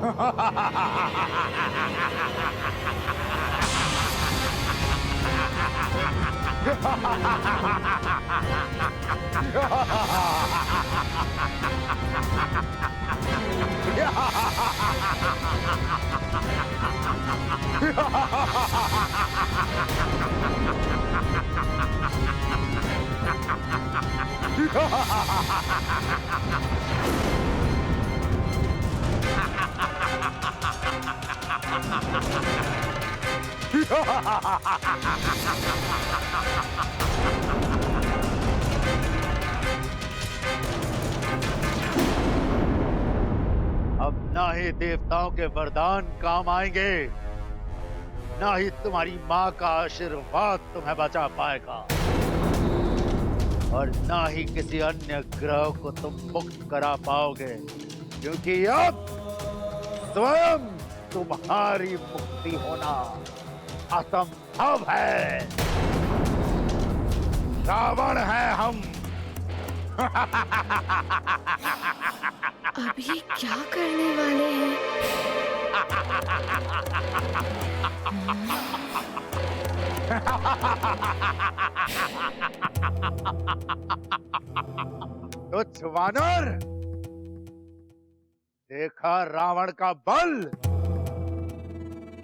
अब ना ही देवताओं के वरदान काम आएंगे, ना ही तुम्हारी माँ का आशीर्वाद तुम्हें बचा पाएगा, और ना ही किसी अन्य ग्रह को तुम मुक्त करा पाओगे, क्योंकि अब स्वयं तुम्हारी मुक्ति होना असंभव है। रावण है हम। अब ये क्या करने वाले हैं? तुच्छ वानर, देखा रावण का बल।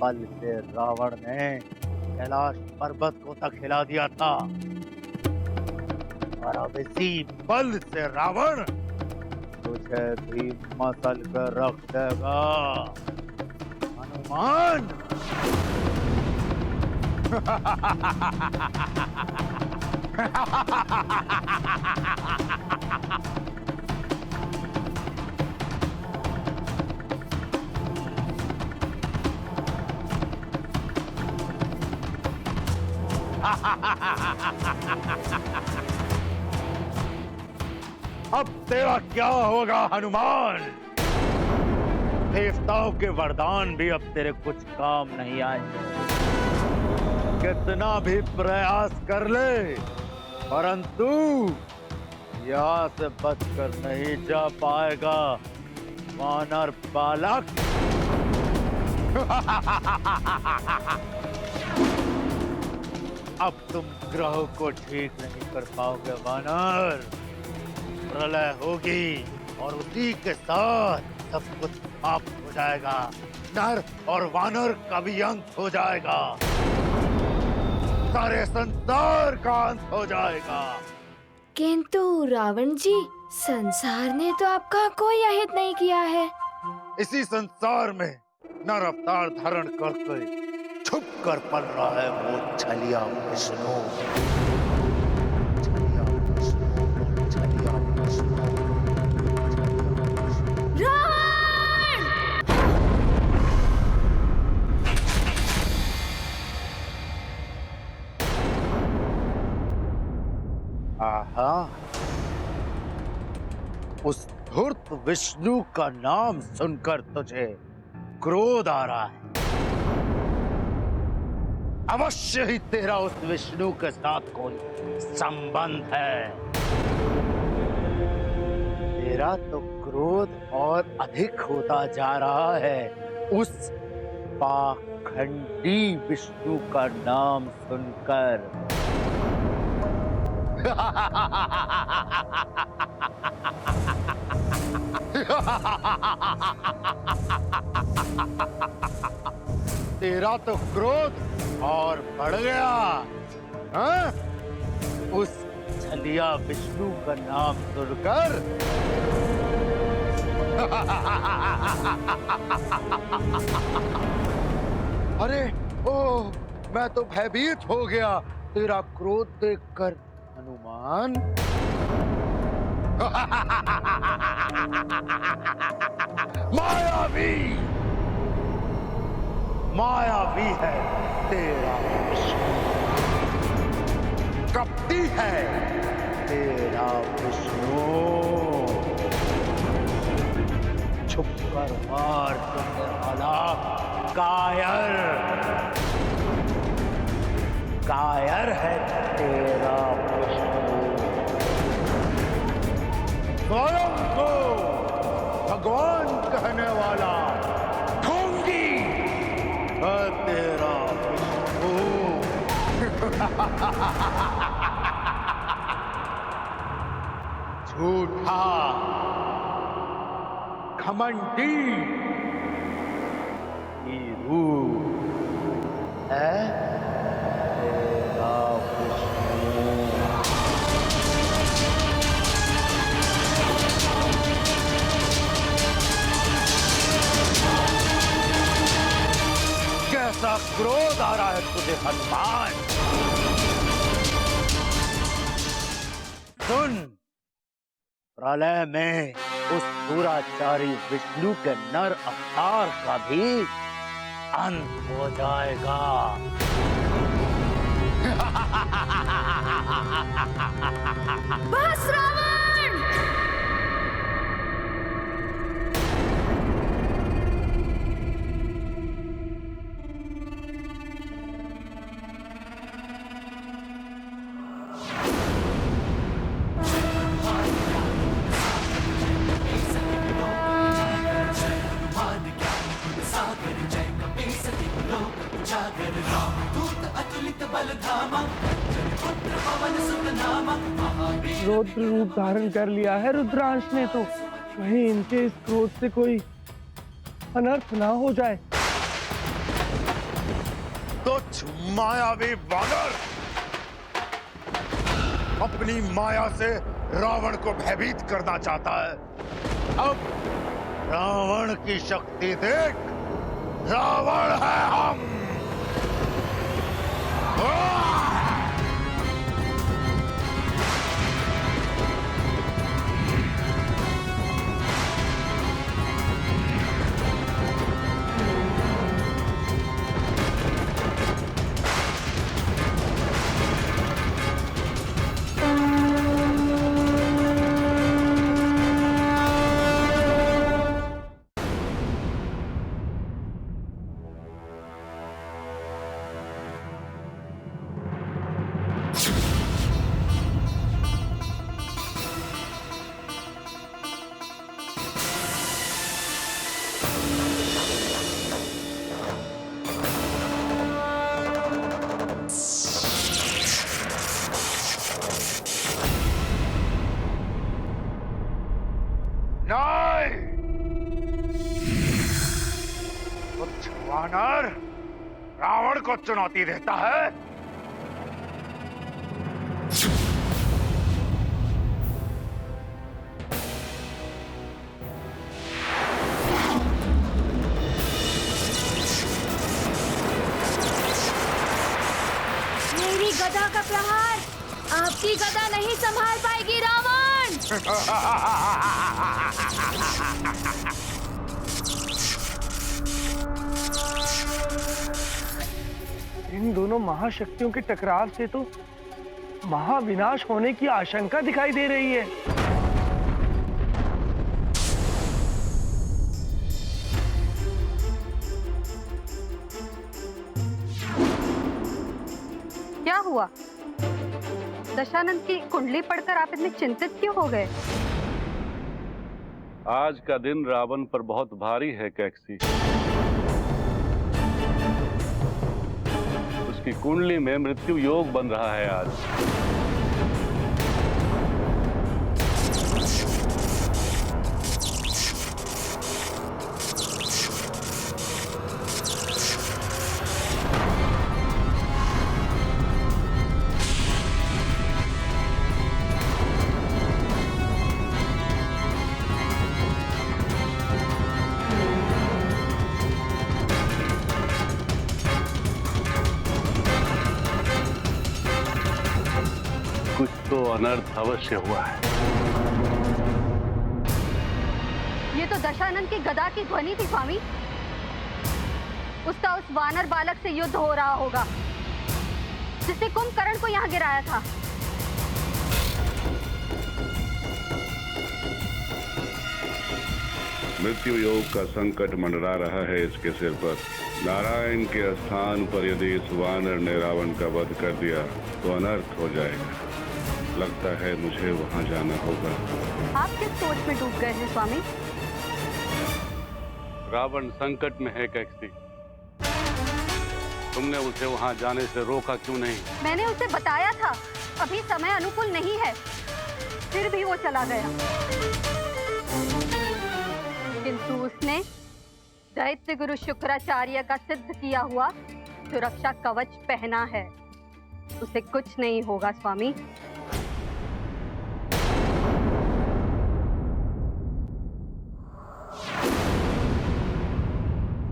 बल से रावण ने कैलाश पर्वत को तक हिला दिया था, और अब इसी बल से रावण तुझे भी मसल कर रख देगा हनुमान। अब तेरा क्या होगा हनुमान? देवताओं के वरदान भी अब तेरे कुछ काम नहीं आएंगे। कितना भी प्रयास कर ले, परंतु यहाँ से बचकर नहीं जा पाएगा वानर बालक। अब तुम ग्रह को ठीक नहीं कर पाओगे वानर। प्रलय होगी और उसी के साथ सब कुछ समाप्त हो जाएगा। नर और वानर का भी अंत हो जाएगा। सारे संसार का अंत हो जाएगा। किंतु रावण जी, संसार ने तो आपका कोई अहित नहीं किया है। इसी संसार में नर अवतार धारण करके छुप कर पल रहा है वो छलिया विष्णु। आहा, उस धूर्त विष्णु का नाम सुनकर तुझे क्रोध आ रहा है। अवश्य ही तेरा उस विष्णु के साथ कोई संबंध है। तेरा तो क्रोध और अधिक होता जा रहा है उस पाखंडी विष्णु का नाम सुनकर। तेरा तो क्रोध और बढ़ गया, हाँ? उस छलिया विष्णु का नाम सुनकर। अरे ओ, मैं तो भयभीत हो गया तेरा क्रोध देखकर हनुमान। मायावी, मायावी है तेरा विष्णु, कपटी है तेरा विष्णु। छुप कर मार करने वाला कायर, कायर है तेरा विष्णु। स्वयं को भगवान कहने वाला झूठा, घमंडी वीरू है तेरा विष्णु। कैसा क्रोध आ रहा है तुझे हनुमान? सुन, प्रलय में उस दुराचारी विष्णु के नर अवतार का भी अंत हो जाएगा। बस रावण! रौद्र रूप धारण कर लिया है रुद्रांश ने, तो कहीं इनके इस क्रोध से कोई अनर्थ ना हो जाए। तुच्छ मायावी वानर, अपनी माया से रावण को भयभीत करना चाहता है। अब रावण की शक्ति देख, रावण है हम। वानर रावण को चुनौती देता है। मेरी गदा का प्रहार आपकी गदा नहीं संभाल पाएगी रावण। इन दोनों महाशक्तियों के टकराव से तो महाविनाश होने की आशंका दिखाई दे रही है। क्या हुआ? दशानंद की कुंडली पढ़कर आप इतने चिंतित क्यों हो गए? आज का दिन रावण पर बहुत भारी है कैकसी। उसकी कुंडली में मृत्यु योग बन रहा है आज। कुछ तो अनर्थ अवश्य हुआ है। ये तो दशानंद की गदा की ध्वनि थी स्वामी। उसका उस वानर बालक से युद्ध हो रहा होगा जिसने कुंभकर्ण को यहाँ गिराया था। मृत्यु योग का संकट मंडरा रहा है इसके सिर पर। नारायण के स्थान पर यदि इस वानर ने रावण का वध कर दिया तो अनर्थ हो जाएगा। लगता है मुझे वहां जाना होगा। आप किस सोच में डूब गए हैं स्वामी? रावण संकट में है कैकसी। तुमने उसे वहां जाने से रोका क्यों नहीं? मैंने उसे बताया था अभी समय अनुकूल नहीं है, फिर भी वो चला गया। किंतु उसने दैत्य गुरु शुक्राचार्य का सिद्ध किया हुआ सुरक्षा कवच पहना है, उसे कुछ नहीं होगा स्वामी।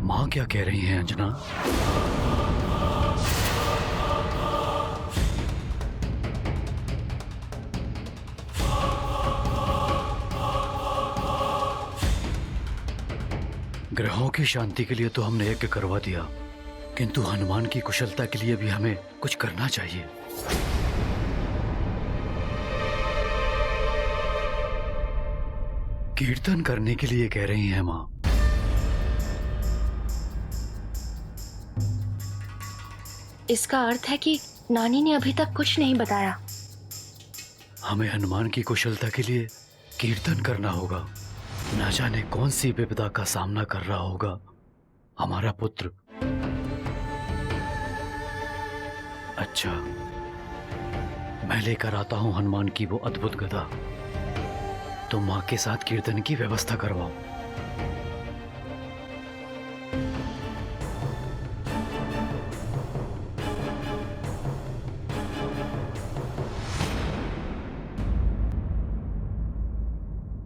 माँ क्या कह रही हैं अंजना? ग्रहों की शांति के लिए तो हमने यज्ञ करवा दिया, किंतु हनुमान की कुशलता के लिए भी हमें कुछ करना चाहिए। कीर्तन करने के लिए कह रही हैं माँ। इसका अर्थ है कि नानी ने अभी तक कुछ नहीं बताया। हमें हनुमान की कुशलता के लिए कीर्तन करना होगा। न जाने कौन सी विपदा का सामना कर रहा होगा हमारा पुत्र। अच्छा, मैं लेकर आता हूं हनुमान की वो अद्भुत गदा। तुम मां के साथ कीर्तन की व्यवस्था करवाओ।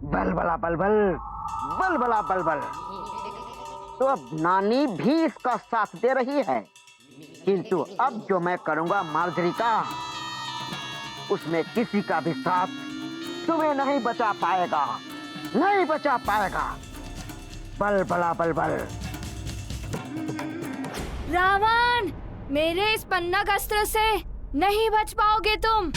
बलबला बलबल, बलबला बलबल। तो अब नानी भी इसका साथ दे रही है, किंतु अब जो मैं करूंगा मार्जरी का, उसमें किसी का भी साथ तुम्हें नहीं बचा पाएगा, नहीं बचा पाएगा। बलबला बलबल। रावण, मेरे इस पन्नग अस्त्र से नहीं बच पाओगे तुम।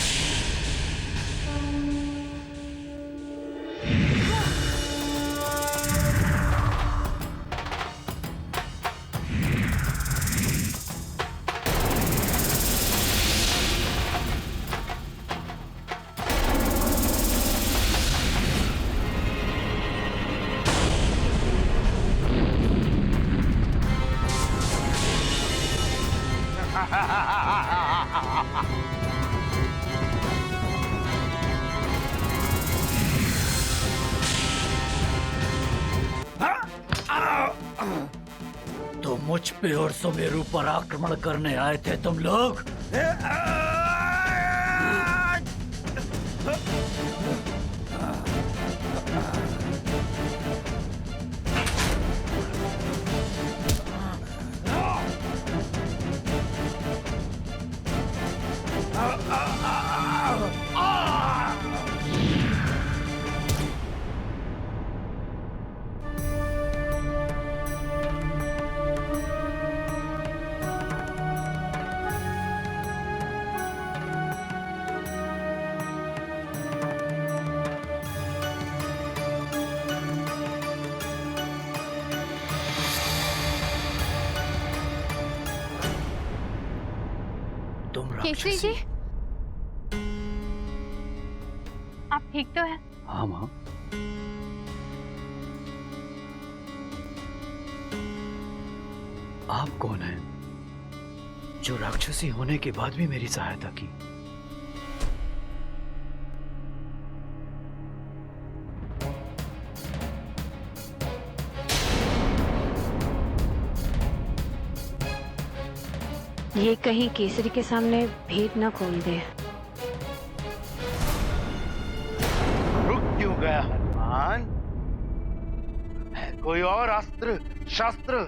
तो मुझ पे और सुमेरु पर आक्रमण करने आए थे तुम लोग? केसरी जी, आप ठीक तो हैं? हाँ माँ। आप कौन हैं जो राक्षसी होने के बाद भी मेरी सहायता की? ये कहीं केसरी के सामने भेद न खोल दे। रुक क्यों गया हनुमान? कोई और अस्त्र शस्त्र,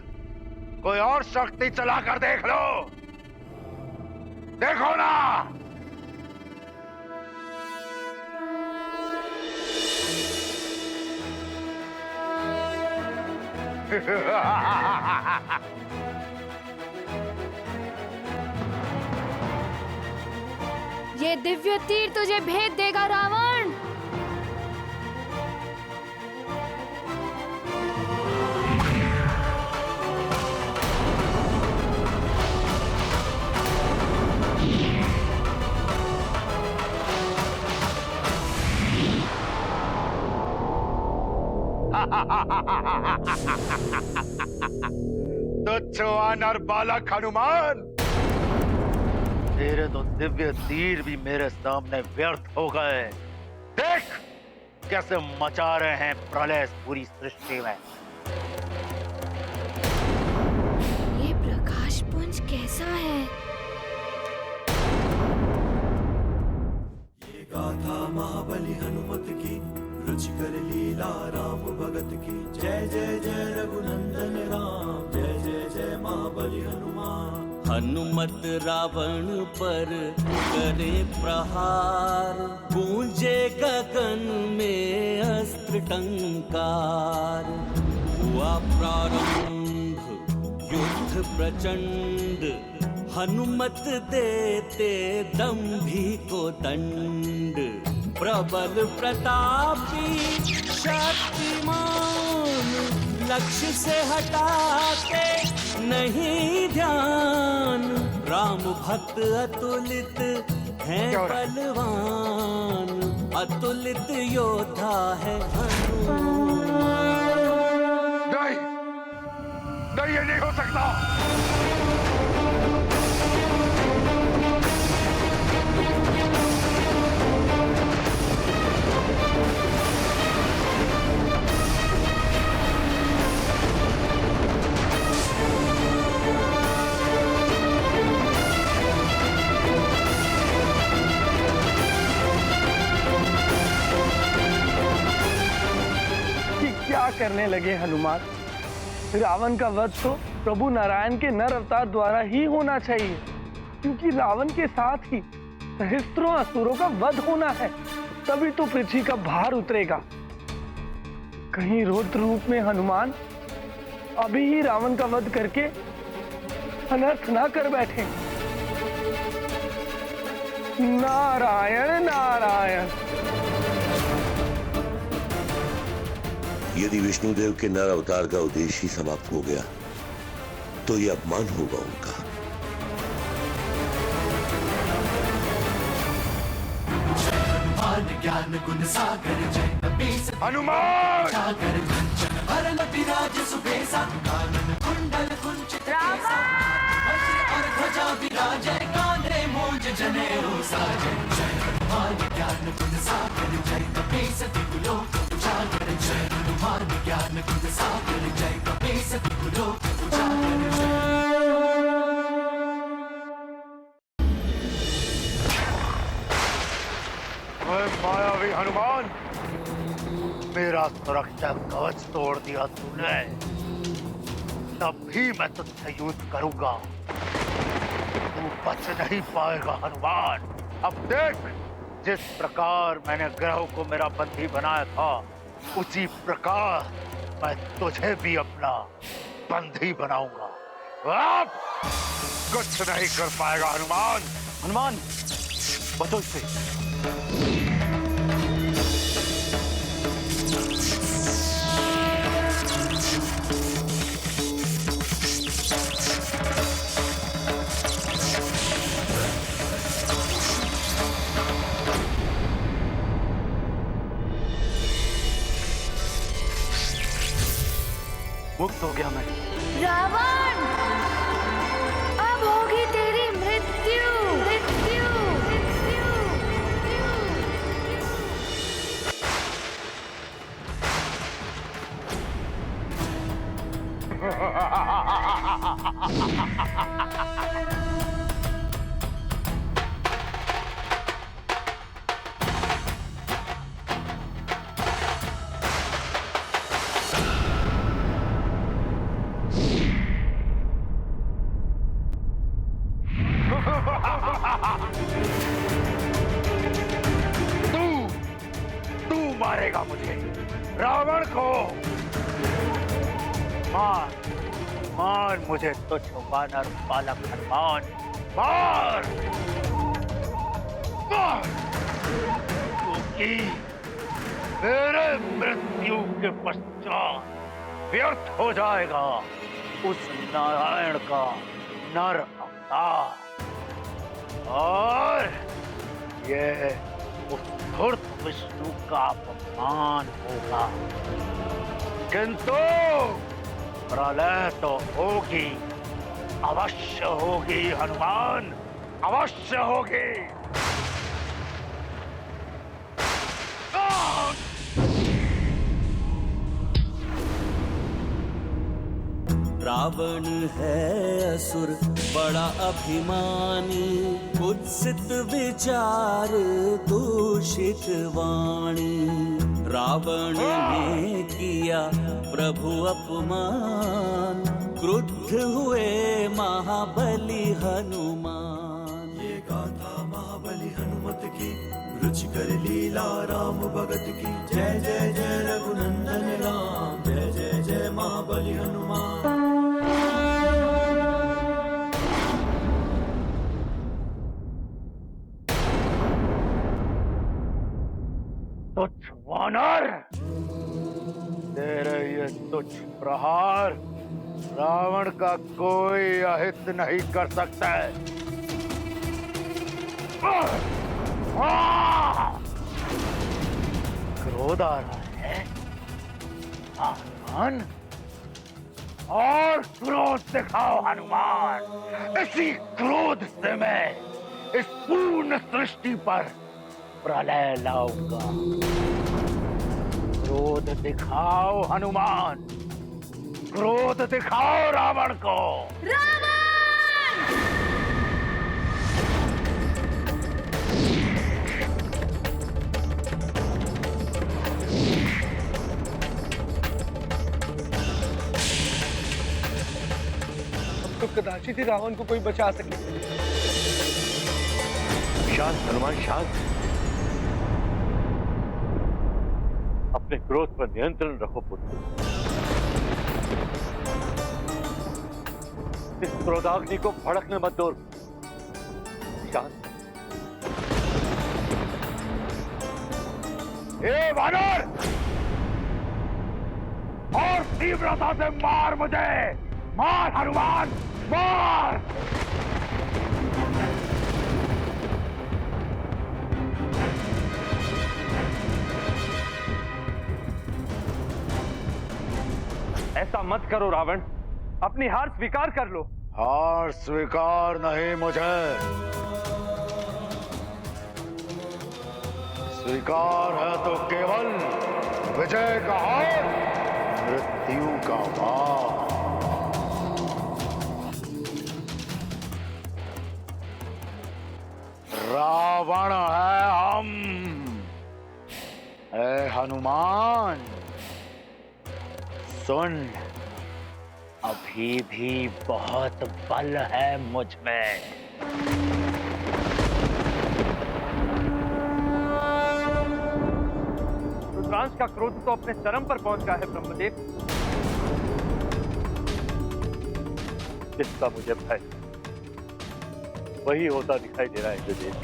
कोई और शक्ति चलाकर देख लो। देखो ना। ये दिव्य तीर तुझे भेद देगा रावण। तुच्छ वानर बालक हनुमान, तेरे तो दिव्य तीर भी मेरे सामने व्यर्थ हो गए। देख कैसे मचा रहे हैं प्रलय पूरी सृष्टि में। ये प्रकाश पुंज कैसा है? ये गाथा महाबली हनुमत की, रुचिकर लीला राम भगत की। जय जय जय रघुनंदन राम, जय जय जय महाबली हनुमान। हनुमत रावण पर करे प्रहार, गूंजे गगन में अस्त्र टंकार। हुआ प्रारंभ युद्ध प्रचंड, हनुमत देते दंभी को दंड। प्रबल प्रतापी शक्तिमान, लक्ष्य से हटाते नहीं ध्यान। राम भक्त अतुलित हैं बलवान, अतुलित योद्धा है हनुमान। नहीं, नहीं, ये नहीं हो सकता। क्या करने लगे हनुमान? रावण का वध तो प्रभु नारायण के नर अवतार द्वारा ही होना चाहिए, क्योंकि रावण के साथ ही सहस्त्रों असुरों का वध होना है, तभी तो पृथ्वी का भार उतरेगा। कहीं रुद्र रूप में हनुमान अभी ही रावण का वध करके अनर्थ ना कर बैठे। नारायण नारायण। यदि विष्णुदेव के नर अवतार का उद्देश्य ही समाप्त हो गया तो यह अपमान होगा उनका। ज्ञान गुण सागर जय कपीस हनुमान, सागर कंचन भरन विराज सुबेसा। कानन कुंडल कुंचित केसा, वज्र और ध्वजा विराजय। कांधे मूंज जनेऊ साजय। जय हनुमान ज्ञान गुण सागर जय कपीस तिहुलोक उजागर। जय हनुमान ज्ञान गुण सागर जय कपीस तिहुलोक उजागर। मायावी हनुमान, मेरा सुरक्षा कवच तोड़ दिया तूने, तब भी मैं तुझसे युद्ध करूंगा। तू बच नहीं पाएगा हनुमान। अब देख, जिस प्रकार मैंने ग्रह को मेरा बंदी बनाया था, उसी प्रकार मैं तुझे भी अपना बंदी बनाऊंगा। अब कुछ नहीं कर पाएगा हनुमान। हनुमान, बचो इससे। मुक्त हो गया मैं। रावण, अब होगी तेरी मृत्यु। मृत्यु, मृत्यु, तू मारेगा मुझे, रावण को। मार, मार मुझे तुच्छ वानर बालक हनुमान, मार, मार, क्योंकि मेरे मृत्यु के पश्चात व्यर्थ हो जाएगा उस नारायण का नर अवतार, और ये उस धूर्त विष्णु का अपमान होगा। किंतु प्रलय तो होगी, अवश्य होगी हनुमान, अवश्य होगी। रावण है असुर बड़ा अभिमानी, कुत्सित विचार दूषित वाणी। रावण ने किया प्रभु अपमान, क्रुद्ध हुए महाबली हनुमान। ये गाथा महाबली हनुमत की, रुचिकर लीला राम भगत की। जय जय जय रघुनंदन राम, जय जय जय महाबली हनुमान। तुच्छ वानर, तेरे ये तुच्छ प्रहार रावण का कोई अहित नहीं कर सकता है। क्रोध आ रहा है हनुमान, और क्रोध दिखाओ हनुमान। इसी क्रोध से मैं इस पूर्ण सृष्टि पर प्रलय लाऊंगा। क्रोध दिखाओ हनुमान, क्रोध दिखाओ रावण को। तो कदाचित ही रावण को कोई बचा सके। शांत हनुमान, शांत। अपने क्रोध पर नियंत्रण रखो पुत्र। इस क्रोधाग्नि को भड़कने मत दो। शांत। ए वानर, और तीव्रता से मार मुझे, मार हनुमान, मार। ऐसा मत करो रावण, अपनी हार स्वीकार कर लो। हार स्वीकार नहीं मुझे, स्वीकार है तो केवल विजय का हार, मृत्यु का वार। रावण है हम, ऐ हनुमान सुन, अभी भी बहुत बल है मुझ में। रुद्रांश का क्रोध तो अपने चरम पर पहुंचा है ब्रह्मदेव। जिसका मुझे भय वही होता दिखाई दे रहा है इंद्रदेव।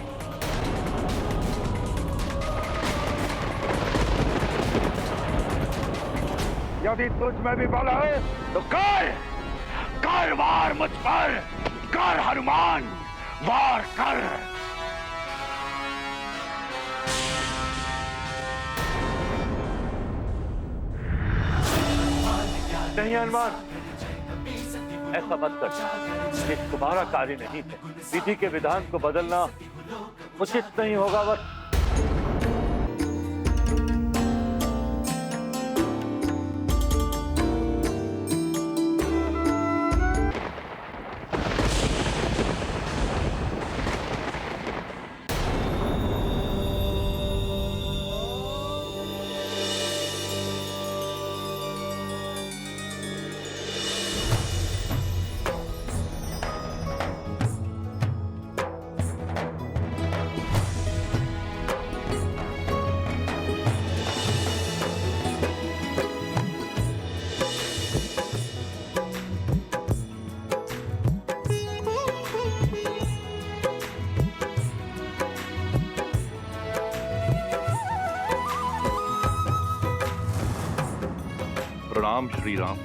यदि तुझ में भी बल है तो कर वार मुझ पर, कर हनुमान, वार कर। नहीं हनुमान, ऐसा मत कर। ये तुम्हारा कार्य नहीं है। विधि के विधान को बदलना उचित नहीं होगा। बस प्रणाम श्री राम।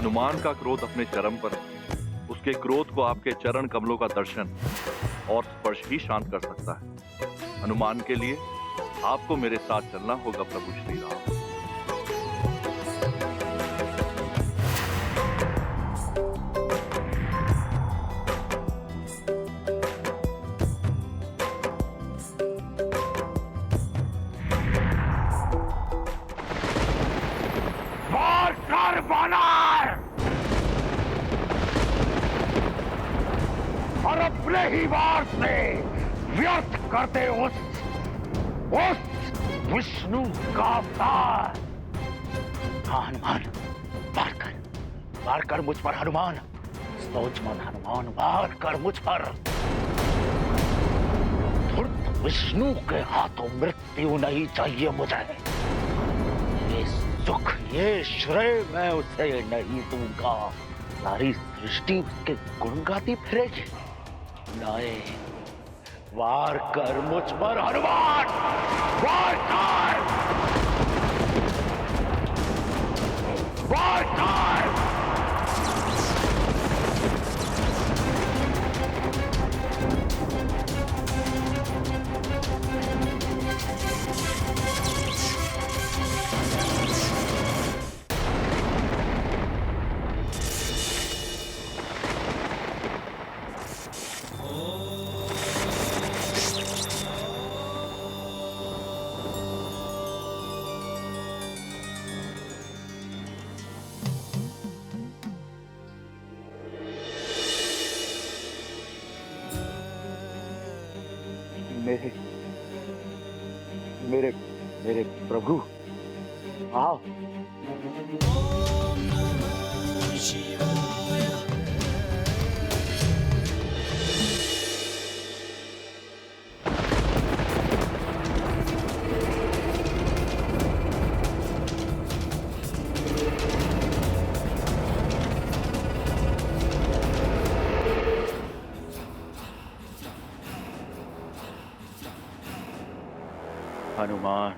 हनुमान का क्रोध अपने चरम पर है। उसके क्रोध को आपके चरण कमलों का दर्शन और स्पर्श ही शांत कर सकता है। हनुमान के लिए आपको मेरे साथ चलना होगा प्रभु श्री राम। और अपने ही वार से व्यर्थ करते उस विष्णु का अवतार। हाँ हनुमान, वार कर मुझ पर हनुमान। सोच मन हनुमान, वार कर मुझ पर। धूर्त विष्णु के हाथों मृत्यु नहीं चाहिए मुझे। ये सुख, ये श्रेय मैं उसे नहीं दूंगा। सारी सृष्टि उसके गुण गाती फिरेगी। नहीं, वार कर मुझ पर हनुमान, वार कर, वार कर। मेरे प्रभु, आओ। हनुमान,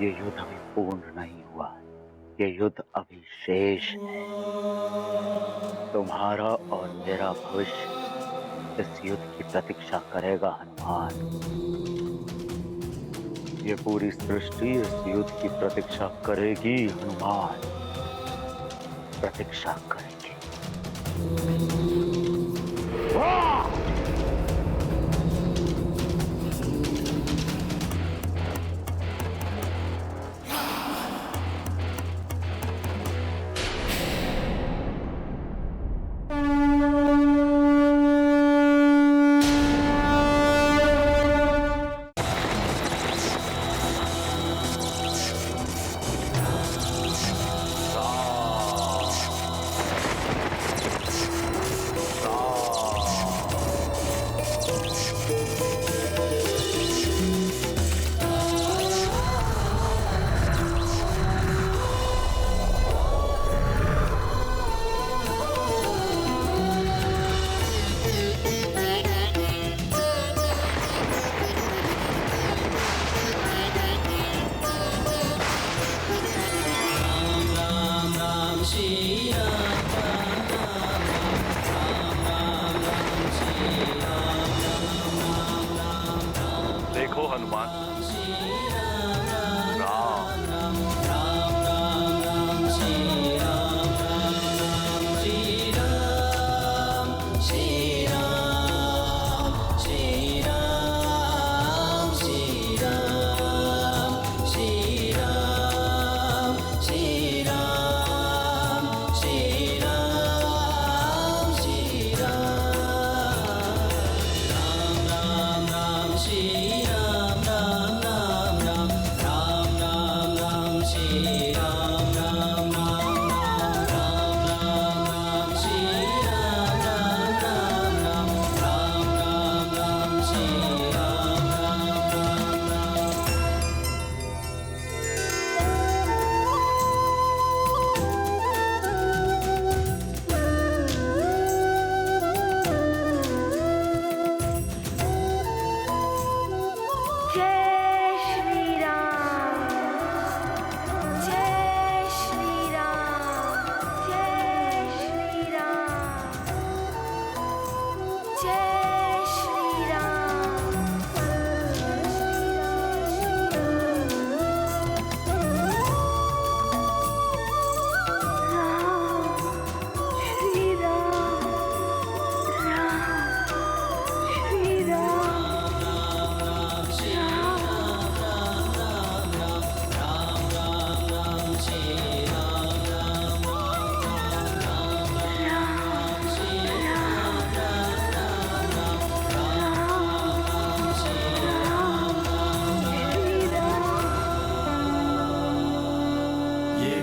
ये युद्ध अभी पूर्ण नहीं हुआ। ये युद्ध अभी शेष है। तुम्हारा और मेरा भविष्य इस युद्ध की प्रतीक्षा करेगा हनुमान। ये पूरी सृष्टि इस युद्ध की प्रतीक्षा करेगी हनुमान, प्रतीक्षा करेगी। वाह!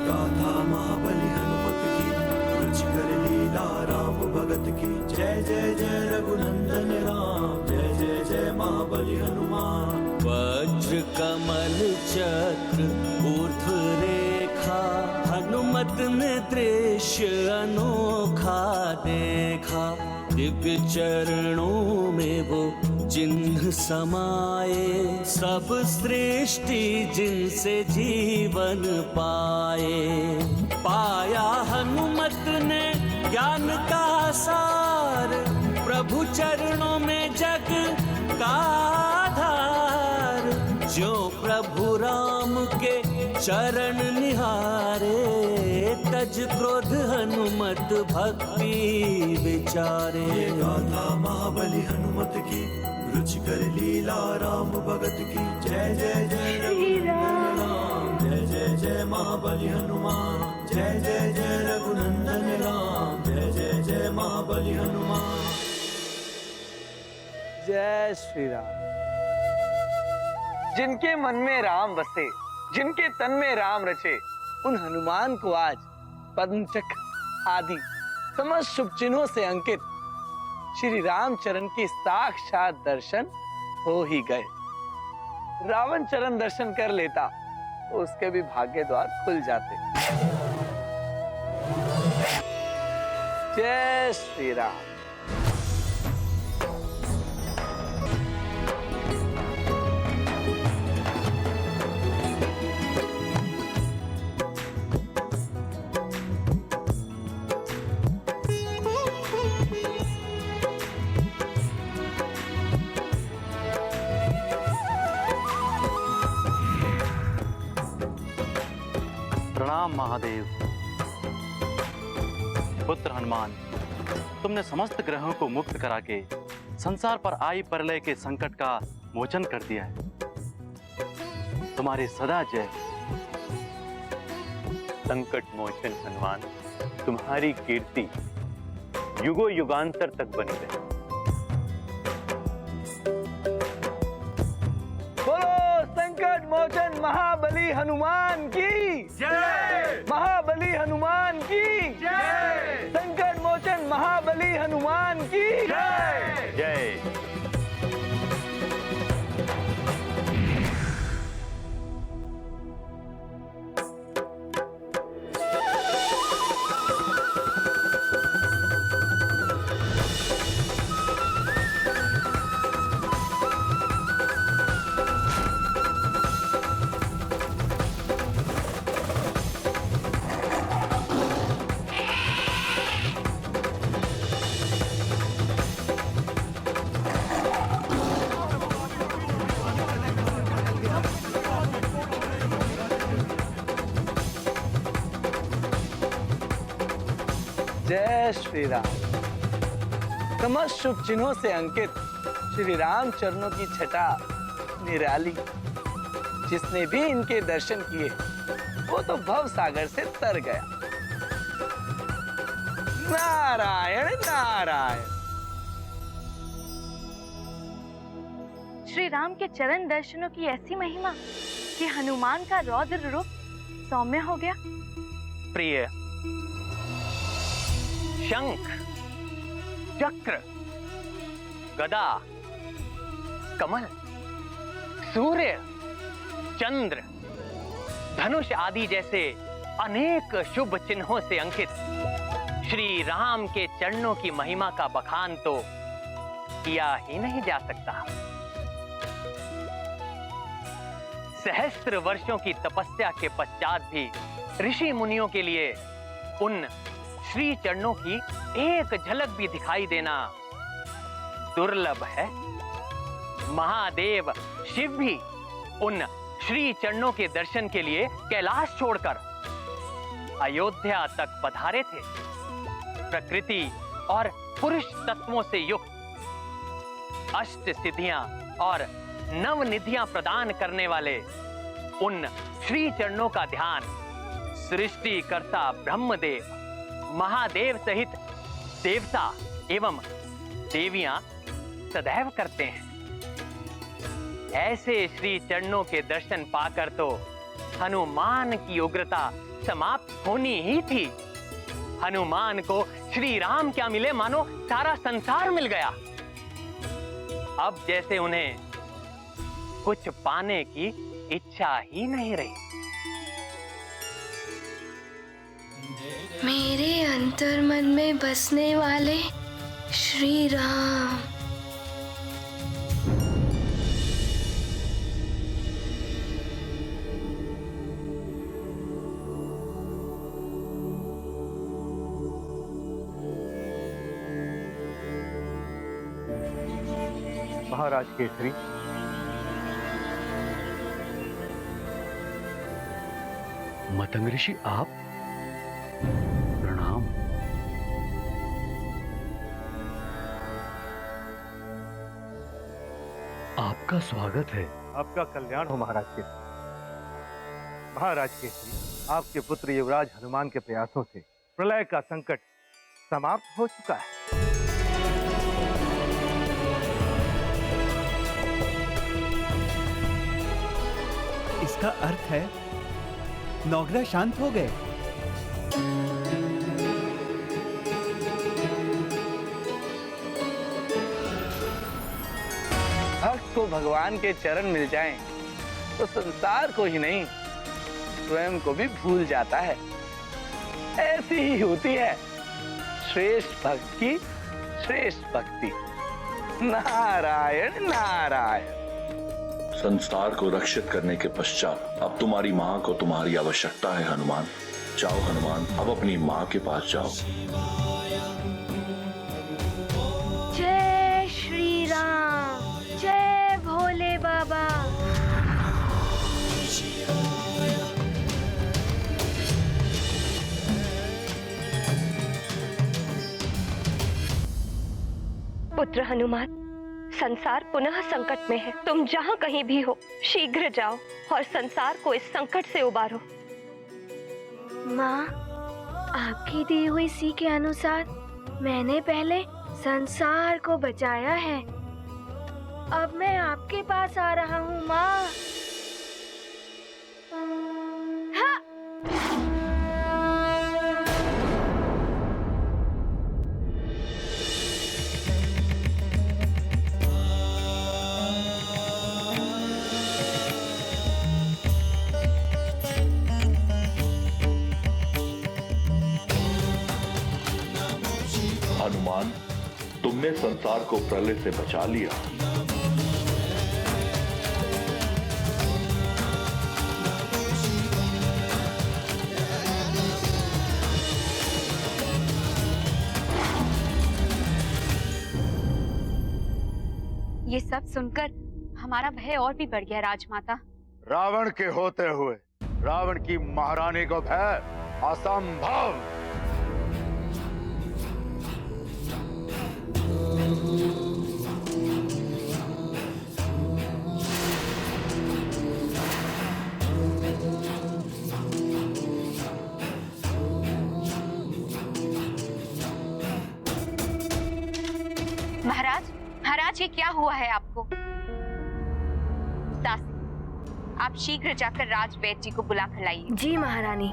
गाथा महाबली हनुमत की, रुचिकर लीला राम भगत की। जय जय जय रघुनंदन राम, जय जय जय महाबली हनुमान। वज्र कमल चक्र ऊर्ध्व रेखा, हनुमत ने दृश्य अनोखा देखा। दिव्य चरणों में वो चिन्ह समाये, सब सृष्टि जिनसे जीवन पाए। पाया हनुमत ने ज्ञान का सार, प्रभु चरणों में जग का आधार। जो प्रभु राम के चरण निहारे, तज क्रोध हनुमत भक्ति विचारे। ये गाथा महाबली हनुमत की, रुचिकर लीला राम भगत की। जय जय जय रघुनंदन राम, जय जय जय महाबली हनुमान। जय जय जय रघुनंदन राम, जय जय जय महाबली हनुमान। जय श्री राम। जिनके मन में राम बसे, जिनके तन में राम रचे, उन हनुमान को आज पद्म चक्र आदि समस्त शुभ चिन्हों से अंकित श्री रामचरण के साक्षात दर्शन हो ही गए। रावण चरण दर्शन कर लेता तो उसके भी भाग्य द्वार खुल जाते। जय श्री राम। प्रणाम महादेव। पुत्र हनुमान, तुमने समस्त ग्रहों को मुक्त करा के संसार पर आई प्रलय के संकट का मोचन कर दिया है। तुम्हारी सदा जय। संकट मोचन हनुमान, तुम्हारी कीर्ति युगों युगांतर तक बनी रहे। संकट मोचन महाबली हनुमान की जय। महाबली हनुमान की जय। संकट मोचन महाबली हनुमान की जय। जय। जय श्री राम। समस्त शुभ चिन्हों से अंकित श्री राम चरणों की छटा निराली। जिसने भी इनके दर्शन किए वो तो भव सागर से तर गया। नारायण नारायण। श्री राम के चरण दर्शनों की ऐसी महिमा कि हनुमान का रौद्र रूप सौम्य हो गया। प्रिय, शंख, चक्र, गदा, कमल, सूर्य, चंद्र, धनुष आदि जैसे अनेक शुभ चिन्हों से अंकित श्री राम के चरणों की महिमा का बखान तो किया ही नहीं जा सकता। सहस्त्र वर्षों की तपस्या के पश्चात भी ऋषि मुनियों के लिए उन श्री चरणों की एक झलक भी दिखाई देना दुर्लभ है। महादेव शिव भी उन श्री चरणों के दर्शन के लिए कैलाश छोड़कर अयोध्या तक पधारे थे। प्रकृति और पुरुष तत्वों से युक्त अष्ट सिद्धियां और नवनिधियां प्रदान करने वाले उन श्री चरणों का ध्यान सृष्टिकर्ता ब्रह्मदेव, महादेव सहित देवता एवं देवियां सदैव करते हैं। ऐसे श्री चरणों के दर्शन पाकर तो हनुमान की उग्रता समाप्त होनी ही थी। हनुमान को श्री राम क्या मिले, मानो सारा संसार मिल गया। अब जैसे उन्हें कुछ पाने की इच्छा ही नहीं रही। मेरे अंतर्मन में बसने वाले श्री राम। महाराज केसरी, मतंग ऋषि आप, प्रणाम। आपका स्वागत है। आपका कल्याण हो महाराज केसरी। महाराज केसरी, आपके पुत्र युवराज हनुमान के प्रयासों से प्रलय का संकट समाप्त हो चुका है। इसका अर्थ है नौग्रह शांत हो गए। भक्त को भगवान के चरण मिल जाएं, तो संसार को ही नहीं स्वयं को भी भूल जाता है। ऐसी ही होती है श्रेष्ठ भक्त की श्रेष्ठ भक्ति। नारायण नारायण। संसार को रक्षित करने के पश्चात अब तुम्हारी माँ को तुम्हारी आवश्यकता है हनुमान। जाओ हनुमान, अब अपनी माँ के पास जाओ। जय श्री राम, जय भोले बाबा। पुत्र हनुमान, संसार पुनः संकट में है। तुम जहाँ कहीं भी हो, शीघ्र जाओ और संसार को इस संकट से उबारो। माँ, आपकी दी हुई सी के अनुसार मैंने पहले संसार को बचाया है। अब मैं आपके पास आ रहा हूँ माँ। हाँ। हनुमान, तुमने संसार को प्रलय से बचा लिया। ये सब सुनकर हमारा भय और भी बढ़ गया राजमाता। रावण के होते हुए रावण की महारानी को भय असंभव। महाराज, महाराज ये क्या हुआ है आपको? दासी, आप शीघ्र जाकर राजवैद्य जी को बुला कर लाइए। जी महारानी।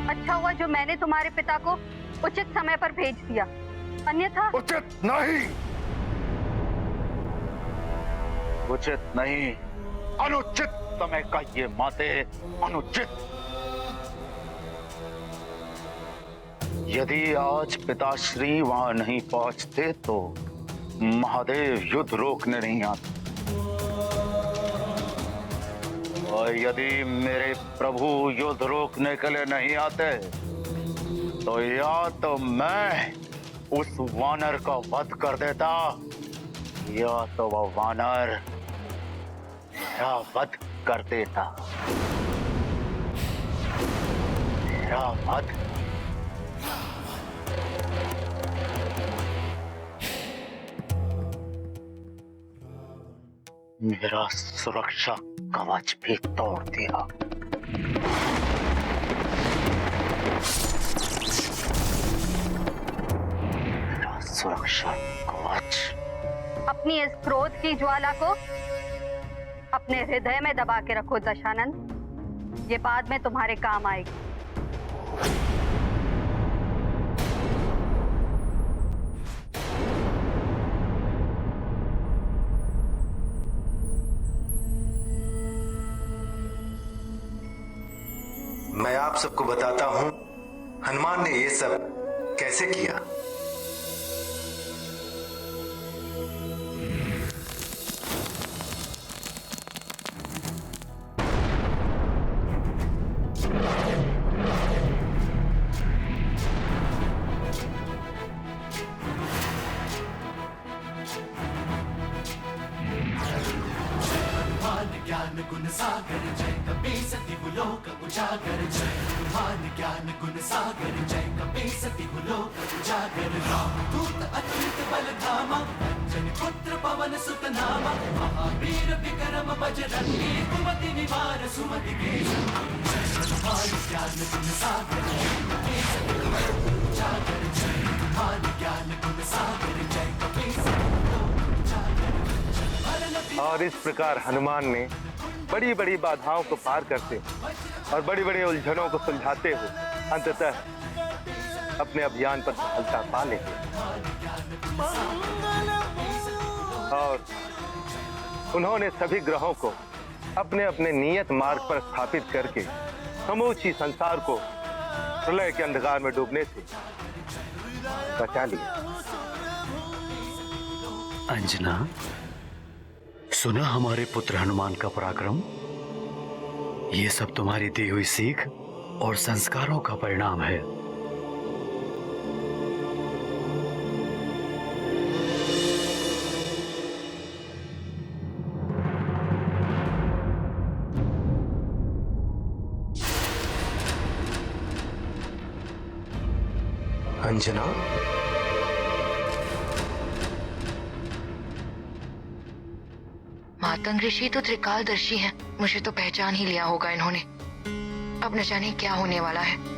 अच्छा हुआ जो मैंने तुम्हारे पिता को उचित समय पर भेज दिया, अन्यथा। उचित नहीं, उचित नहीं, अनुचित समय का ये माते, अनुचित। यदि आज पिताश्री वहां नहीं पहुंचते तो महादेव युद्ध रोकने नहीं आते, और यदि मेरे प्रभु युद्ध रोकने के लिए नहीं आते तो या तो मैं उस वानर का वध कर देता, या तो वह वानर मेरा वध कर देता। मेरा वध। मेरा सुरक्षा कवच भी तोड़ दिया। मेरा सुरक्षा कवच। अपनी इस क्रोध की ज्वाला को अपने हृदय में दबा के रखो दशानंद, ये बाद में तुम्हारे काम आएगी। मैं आप सबको बताता हूं हनुमान ने ये सब कैसे किया। ज्ञान गुण सागर जय कपी सती लोक उजागर, जय हनुमान ज्ञान गुण सागर जय कपी सती लोक उजागर। राम दूत अतुलित बल धामा, अंजनी पुत्र पवन सुत नामा, महावीर विक्रम बजरंगी, कुमति निवार सुमति के संगी। जय हनुमान ज्ञान गुण सागर जय कपी सती लोक उजागर, जय हनुमान ज्ञान गुण सागर जय कपी सती लोक उजागर। और इस प्रकार हनुमान ने बड़ी बड़ी बाधाओं को पार करते और बड़ी बड़ी उलझनों को सुलझाते हुए अंततः अपने अभियान पर सफलता पा लेते। और उन्होंने सभी ग्रहों को अपने अपने नियत मार्ग पर स्थापित करके समूची संसार को प्रलय के अंधकार में डूबने से बचा लिया। अंजना, सुना हमारे पुत्र हनुमान का पराक्रम? ये सब तुम्हारी दी हुई सीख और संस्कारों का परिणाम है। अंजना, मातंग ऋषि तो त्रिकालदर्शी हैं, मुझे तो पहचान ही लिया होगा इन्होंने। अब न जाने क्या होने वाला है।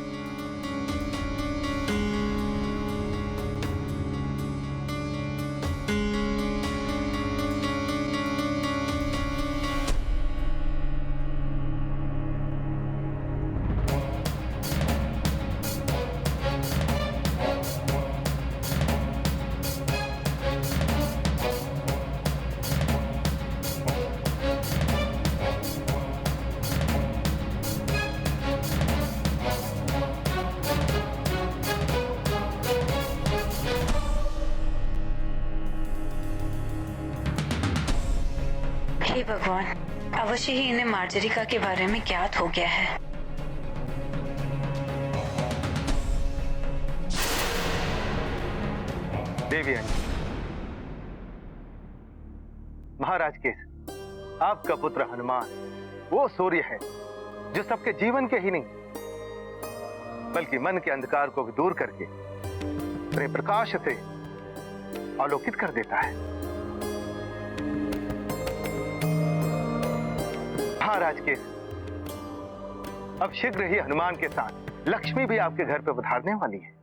हे भगवान, अवश्य ही इन्हें मार्जरिका के बारे में ज्ञात हो गया है। देवी अंजनी, महाराज केस, आपका पुत्र हनुमान वो सूर्य है जो सबके जीवन के ही नहीं बल्कि मन के अंधकार को भी दूर करके अपने प्रकाश से आलोकित कर देता है। महाराज के अब शीघ्र ही हनुमान के साथ लक्ष्मी भी आपके घर पे पधारने वाली है।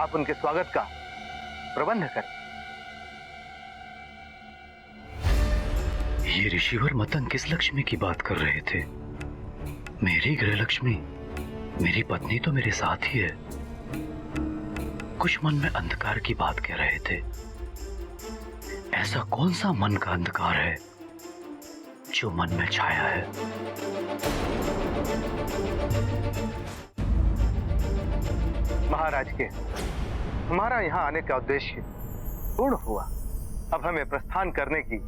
आप उनके स्वागत का प्रबंध करें। ये ऋषिवर मतंग किस लक्ष्मी की बात कर रहे थे? मेरी गृह लक्ष्मी, मेरी पत्नी तो मेरे साथ ही है। कुछ मन में अंधकार की बात कह रहे थे। ऐसा कौन सा मन का अंधकार है जो मन में छाया है? महाराज के हमारा यहाँ आने का उद्देश्य पूर्ण हुआ। अब हमें प्रस्थान करने की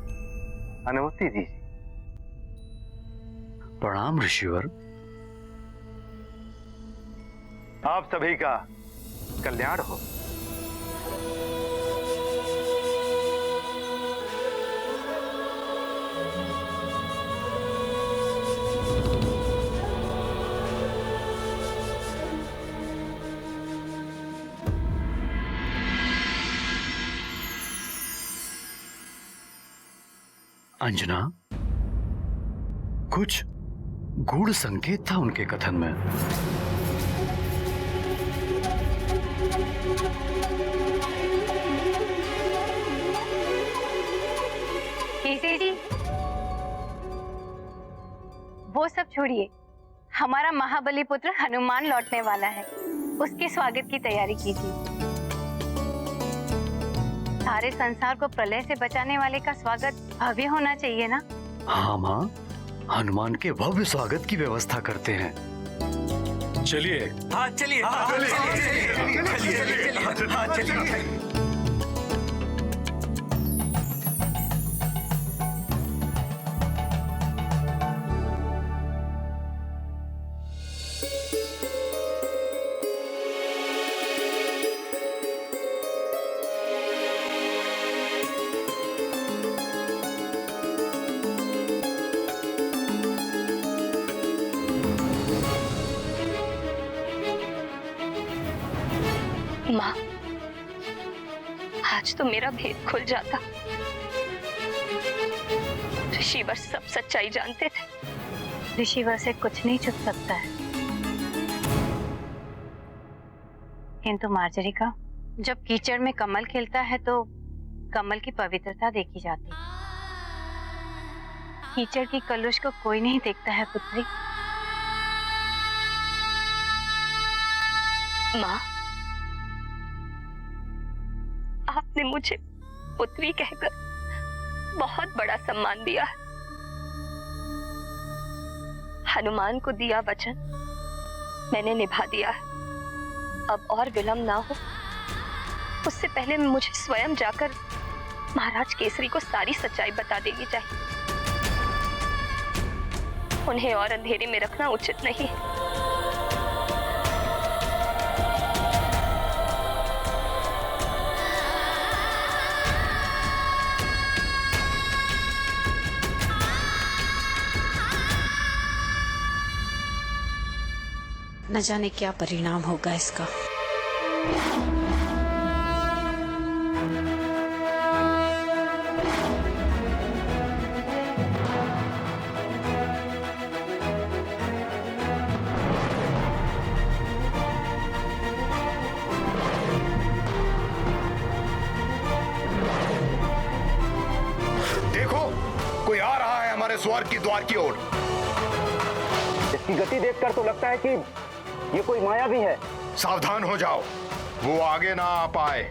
अनुमति दीजिए। प्रणाम ऋषिवर। आप सभी का कल्याण हो। अंजना, कुछ गूढ़ संकेत था उनके कथन में। केसरी जी, वो सब छोड़िए, हमारा महाबली पुत्र हनुमान लौटने वाला है, उसके स्वागत की तैयारी कीजिए। सारे संसार को प्रलय से बचाने वाले का स्वागत भव्य होना चाहिए ना? हाँ माँ, हनुमान के भव्य स्वागत की व्यवस्था करते हैं। चलिए। हाँ चलिए, चलिए। माँ, आज तो मेरा भेद खुल जाता। ऋषिवर सब सच्चाई जानते थे। ऋषिवर से कुछ नहीं छुप सकता है। किंतु मार्जरिका, जब कीचड़ में कमल खिलता है तो कमल की पवित्रता देखी जाती है। कीचड़ की कलुष को कोई नहीं देखता है पुत्री। माँ, आपने मुझे पुत्री कहकर बहुत बड़ा सम्मान दिया है। हनुमान को दिया वचन मैंने निभा दिया है। अब और विलंब ना हो, उससे पहले मुझे स्वयं जाकर महाराज केसरी को सारी सच्चाई बता देनी चाहिए। उन्हें और अंधेरे में रखना उचित नहीं है। न जाने क्या परिणाम होगा इसका। देखो, कोई आ रहा है हमारे स्वर्ग की द्वार की ओर। इसकी गति देखकर तो लगता है कि ये कोई माया भी है। सावधान हो जाओ, वो आगे ना आ पाए।